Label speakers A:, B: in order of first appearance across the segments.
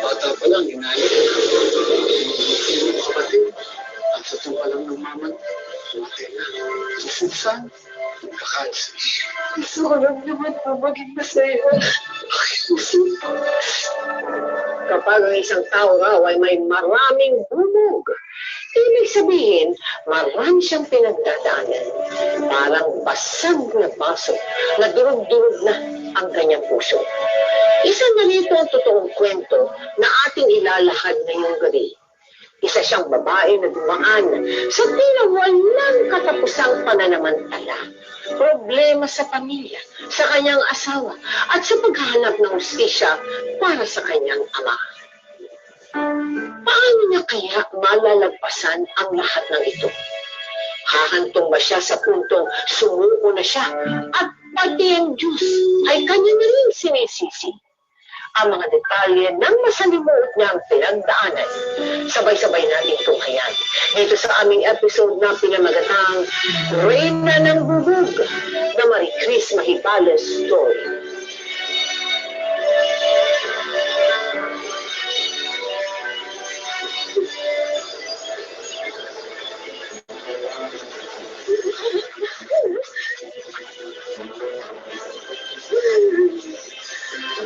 A: Bata pa lang, inayos na. Yung kapatid, at sa ito pa lang ng mama, matay na. Si Susan, nagka-cancer.
B: Gusto ko lang naman po maging masaya.
C: Kapag ang isang tao raw ay may maraming bumog, ibig sabihin, marami siyang pinagdadaanan. Parang basag na baso na durog-durog na ang kanyang puso. Isa na rito ang totoong kwento na ating ilalahad ngayong gabi. Isa siyang babae na dumaan sa tila walang katapusang pananamantala. Problema sa pamilya, sa kanyang asawa, at sa paghahanap ng hustisya para sa kanyang ama. Paano niya kaya malalagpasan ang lahat ng ito? Hahantong ba siya sa puntong sumuko na siya at pati ang Diyos ay kanya na rin sinisisi? Ang mga detalye ng masalimuot niyang pinagdaanan. Sabay-sabay natin tunghayan dito sa aming episode na pinamagatang Reyna ng Bubog na Marie Chris Mahipales Story.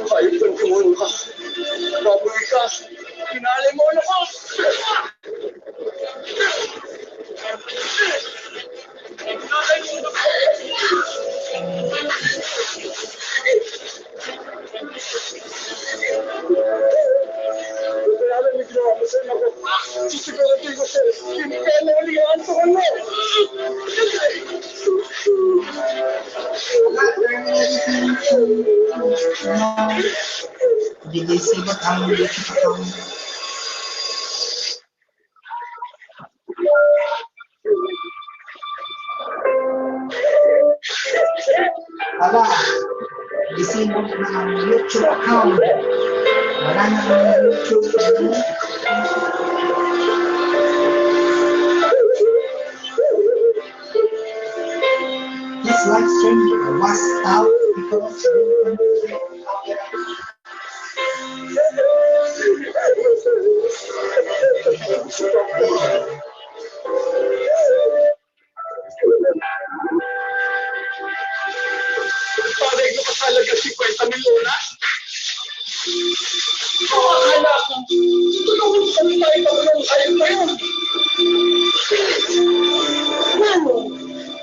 A: Ayun kang tumulo ka. Baboy ka. Pinalay mo na ko. Kaya may ginawa mo sa ako. Sisiguratin ko sa'yo. Hindi kaya naulihan ko ano.
D: DJ Sibot ang dito sa kong aba, disable na ang YouTube account. Wala na ang YouTube. This live stream was out because
A: Pagay ko pa talaga 50 milyon na? Akala ko, tulungan sa tayo ka mo ng ayun pa yun.
B: Mano,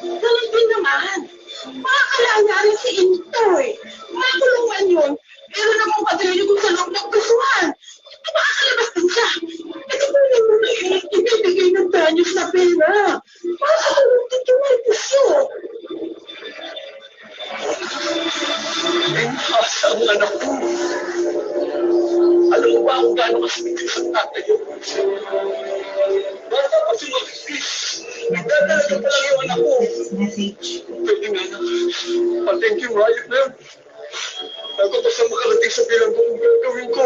B: ganun din naman. Makakalaga rin si Intoy. Makulungan yun. Pero namang padrino kung sa loob ng kasuhan. Ito makakalabas din siya. Ito mo yung muna ibibigay ng danyos na pera. Makakalunod din yung may puso.
A: Ay, nasa ang anak ko. Alam mo ba kung gaano kasmitig sa tatay yun? Bata pa si Marquis. Nagdadalaga pa lang yung anak ko.
D: message.
A: Pwede nga na. Thank you, Riot na yun. Bago pa sa makarating sa bilang ko kung gagawin ko.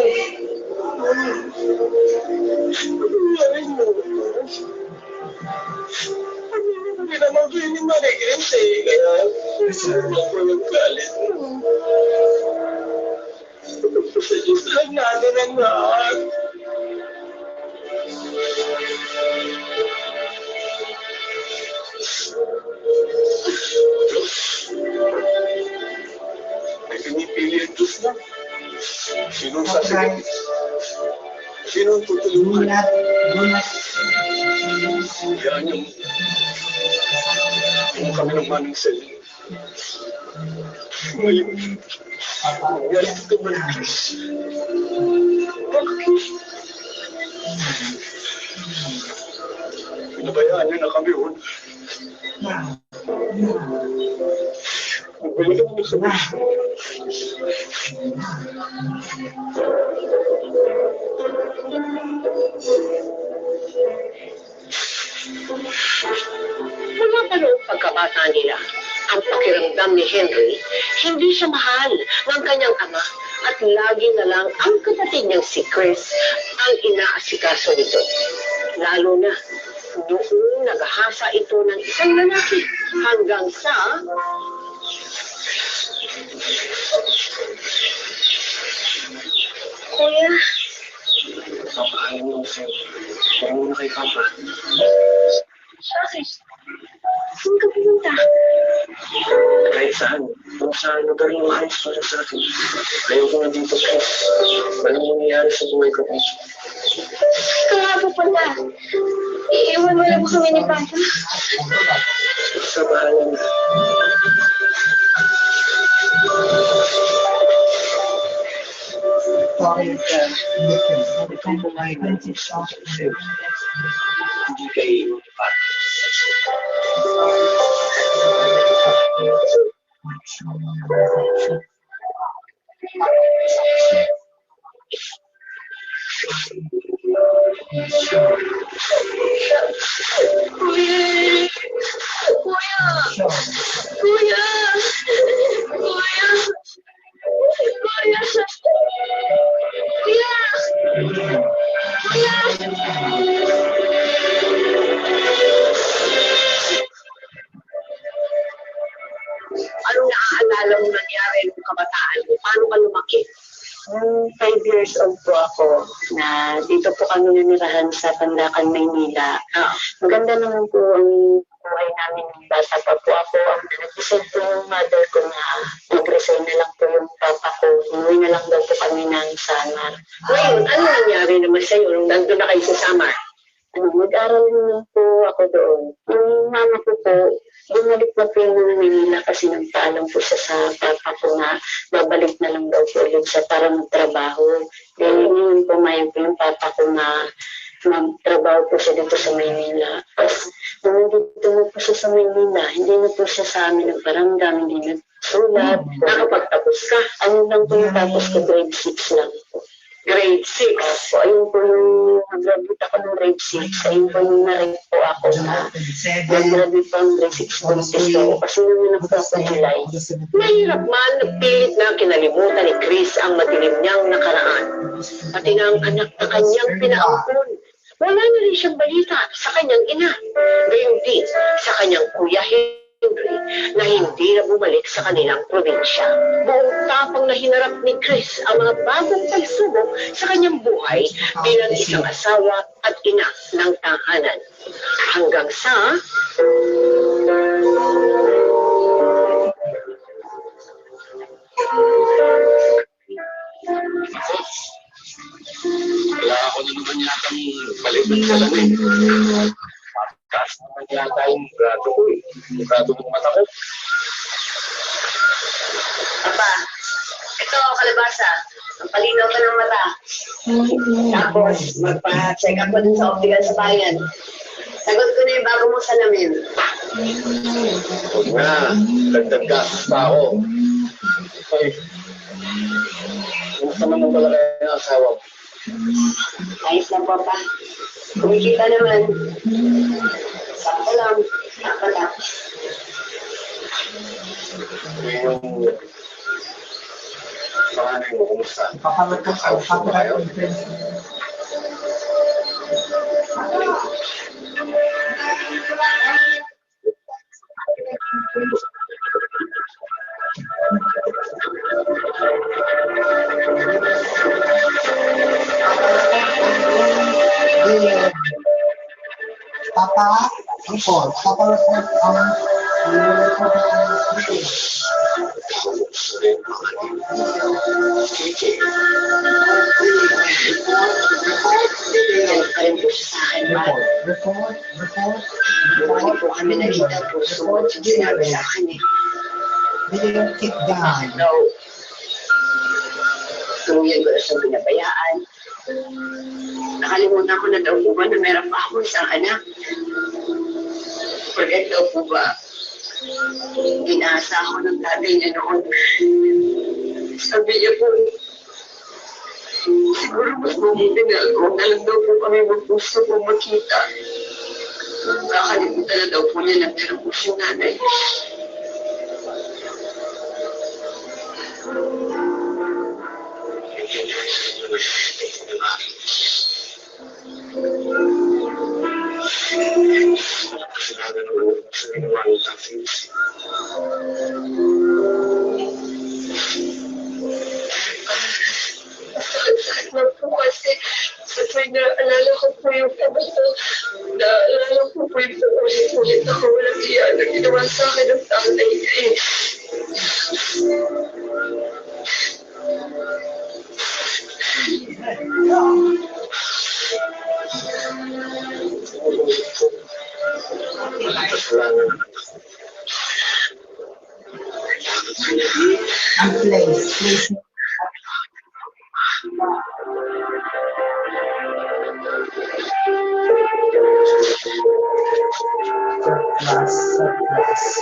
A: Ano mo? Hindi naman ko yung marigilis eh. Kaya, ako yung galit. Sa Diyos lang natin ang lahat. May pinipili ang Diyos na. Sinong sasagot? Sinong tutulungan? Kaya niyo, kung kami ng manang sa'yo. Ngayon, galit ito ba ng Diyos? Bakit? Pinabayaan niyo na kami, Lord. Wala mo sa mga.
C: Mula pa noong pagkabata nila, ang pakiramdam ni Henry, hindi siya mahal ng kanyang ama at lagi na lang ang kapatid niyang si Chris ang inaasikaso nito. Lalo na noong naghasa ito ng isang lalaki hanggang sa Kuya,
A: Papaano mo sa'yo? Huwag mo na kay Papa.
C: bakit? Saan ka pumunta?
A: Kahit saan. Kung saan lugar yung ayos para sa akin. Ayoko na dito, Chris. Walang mangyayari sa buhay ko.
C: Ikaw nga po pala. Iiwan mo lang kami ni Papa.
A: Sa bahalan na.
D: Sorry, different. Plenty of
A: Hindi kayo ipat.
C: Kuya! Kuya! Kuya! Kuya! Kuya! Anong naaalala mo nangyari nung kabataan mo? Paano ka lumaki?
E: 5 years old po ako na dito po kami nanirahan sa Pandacan, Maynila. Maganda naman po ang buhay namin ng bata pa po ako. Ang nag-decide po yung mother ko na mag-resign na lang po yung papa ko. Umuwi na lang daw po kami ng Samar.
C: Ngayon, ano nangyari naman sa'yo nung nandun na kayo sa Samar?
E: Mag-aral naman po ako doon. Yung mama ko po, bumalik na po yung Manila kasi nagpaalam po siya sa papa ko na babalik na lang daw po ulit siya para magtrabaho. Then yun po mayon po yung papa ko na magtrabaho po siya dito sa Maynila. Tapos nung nandito na po siya sa Maynila, hindi na po siya sa amin nagparamdam, hindi nagsulat.
C: Nakapagtapos ka?
E: Ano lang po yung tapos ko, grade 6 lang po.
C: Grade 6.
E: So, ayun po yung nag-graduate ako ng grade 6. Ayun po yung na-rate po ako na nag-graduate po ng grade 6 contest ako. Kasi naman ako sa July.
C: Mahirap man, pilit na kinalimutan ni Chris ang madilim niyang nakaraan. Pati na ang anak na kanyang pinaampun. Wala na rin siyang balita sa kanyang ina. Gayun din sa kanyang kuya Henry na hindi na bumalik sa kanilang probinsya. Buong tapang na hinarap ni Chris ang mga bagong pagsubok sa kanyang buhay bilang isang asawa at ina ng tahanan. Hanggang sa
A: Wala ako na naman yata balik ng salamin. Taas naman yata yung grado ko eh. Yung grado ng mata ko.
E: Papa, ito, kalabasa. Ang palinaw ka ng mata. Tapos, magpa-check up ko dun sa optical sa bayan. Sagot ko na yung bago mo salamin.
A: Huwag na. Dagdag gastos pa ako. Ay. Kumusta naman pala kayo ng asawa ko?
E: Ayos lang, Papa. Kumikita naman. Sakto lang. Nakatap.
A: Yung panganay mo, kumusta?
D: Papalag ka sa
A: kayo?
D: Papa, report. Papa, report ang
E: Galit pa rin po siya sa akin, Ma.
D: report.
E: Bumalik po kami nakita po sumunod sa sinabi sa akin eh.
D: Didn't keep down.
E: No. Tuluyan ko na siyang pinabayaan. Nakalimutan ko na daw po ba na meron pa ako isang anak. Forget daw po ba? Ginasa ako ng tatay niya noon. Sabi niya po, siguro mas mabuti na ako na lang daw po kami magpusto po makita. Nakalimutan na daw po niya na meron po siyang nanay.
A: Kasalanan naman sa ginawa niyo sa akin.
C: Sakit na po kasi sa tuwing naalala ko po yung pagbato, naalala ko po yung ulit-ulit ako walang iya na ginawa sa akin ng tatay niya eh.
A: Kasalanan
D: Ang place. Surplus.